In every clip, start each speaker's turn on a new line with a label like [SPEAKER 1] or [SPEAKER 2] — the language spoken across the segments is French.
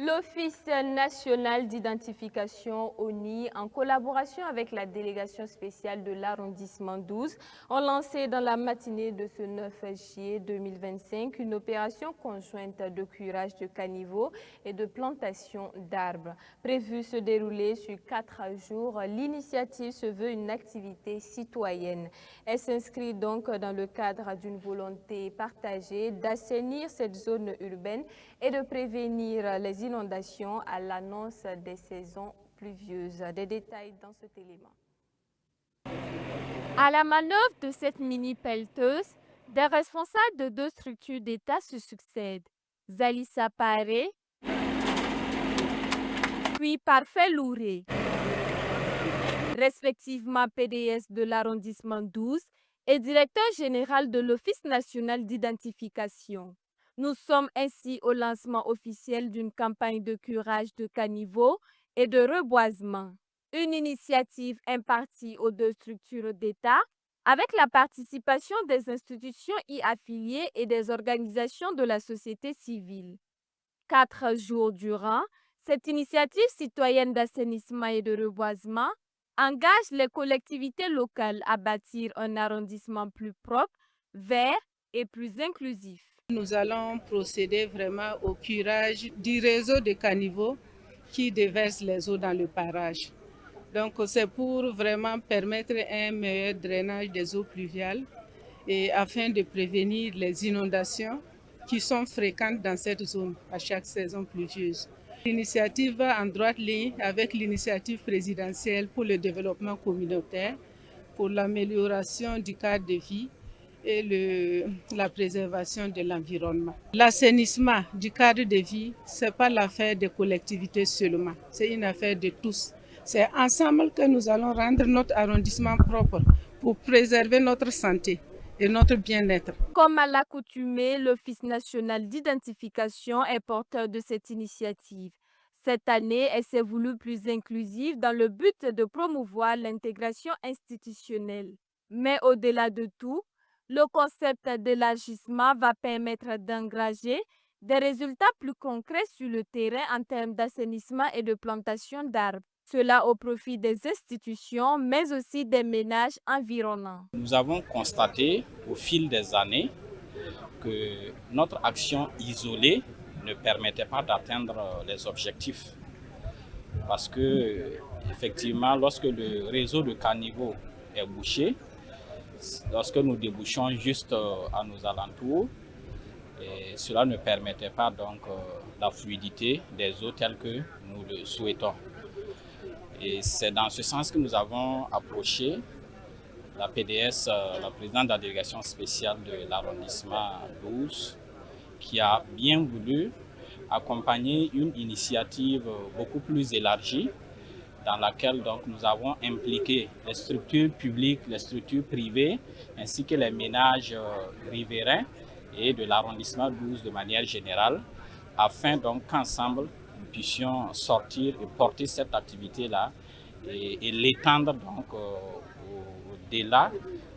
[SPEAKER 1] L'Office national d'identification ONI, en collaboration avec la délégation spéciale de l'arrondissement 12, ont lancé dans la matinée de ce 9 juillet 2025 une opération conjointe de curage de caniveaux et de plantation d'arbres. Prévue se dérouler sur 4 jours, l'initiative se veut une activité citoyenne. Elle s'inscrit donc dans le cadre d'une volonté partagée d'assainir cette zone urbaine et de prévenir les inondations à l'annonce des saisons pluvieuses. Des détails dans cet élément. À la manœuvre de cette mini-pelleteuse, des responsables de 2 structures d'État se succèdent. Zalissa Paré, puis Parfait Louré, respectivement PDS de l'arrondissement 12 et directeur général de l'Office national d'identification. Nous sommes ainsi au lancement officiel d'une campagne de curage de caniveaux et de reboisement. Une initiative impartie aux 2 structures d'État avec la participation des institutions y affiliées et des organisations de la société civile. 4 jours durant, cette initiative citoyenne d'assainissement et de reboisement engage les collectivités locales à bâtir un arrondissement plus propre, vert et plus inclusif.
[SPEAKER 2] Nous allons procéder vraiment au curage du réseau de caniveaux qui déverse les eaux dans le barrage. Donc c'est pour vraiment permettre un meilleur drainage des eaux pluviales et afin de prévenir les inondations qui sont fréquentes dans cette zone à chaque saison pluvieuse. L'initiative va en droite ligne avec l'initiative présidentielle pour le développement communautaire, pour l'amélioration du cadre de vie et la préservation de l'environnement. L'assainissement du cadre de vie, ce n'est pas l'affaire des collectivités seulement, c'est une affaire de tous. C'est ensemble que nous allons rendre notre arrondissement propre pour préserver notre santé et notre bien-être.
[SPEAKER 1] Comme à l'accoutumée, l'Office national d'identification est porteur de cette initiative. Cette année, elle s'est voulue plus inclusive dans le but de promouvoir l'intégration institutionnelle. Mais au-delà de tout, le concept d'élargissement va permettre d'engager des résultats plus concrets sur le terrain en termes d'assainissement et de plantation d'arbres. Cela au profit des institutions, mais aussi des ménages environnants.
[SPEAKER 3] Nous avons constaté au fil des années que notre action isolée ne permettait pas d'atteindre les objectifs. Parce que, effectivement, lorsque le réseau de caniveaux est bouché, lorsque nous débouchons juste à nos alentours, et cela ne permettait pas donc la fluidité des eaux telle que nous le souhaitons. Et c'est dans ce sens que nous avons approché la PDS, la présidente de la délégation spéciale de l'arrondissement 12, qui a bien voulu accompagner une initiative beaucoup plus élargie dans laquelle donc, nous avons impliqué les structures publiques, les structures privées, ainsi que les ménages riverains et de l'arrondissement 12 de manière générale, afin donc qu'ensemble nous puissions sortir et porter cette activité-là et l'étendre donc au-delà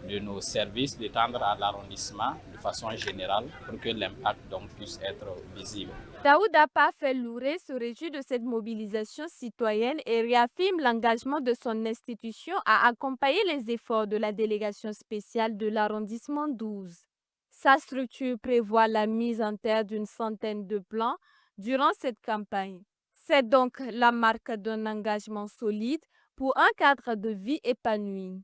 [SPEAKER 3] de nos services, d'étendre à l'arrondissement de façon générale pour que l'impact donc puisse être visible.
[SPEAKER 1] Daouda Parfait Louré se réjouit de cette mobilisation citoyenne et réaffirme l'engagement de son institution à accompagner les efforts de la délégation spéciale de l'arrondissement 12. Sa structure prévoit la mise en terre d'une centaine de plants durant cette campagne. C'est donc la marque d'un engagement solide pour un cadre de vie épanoui.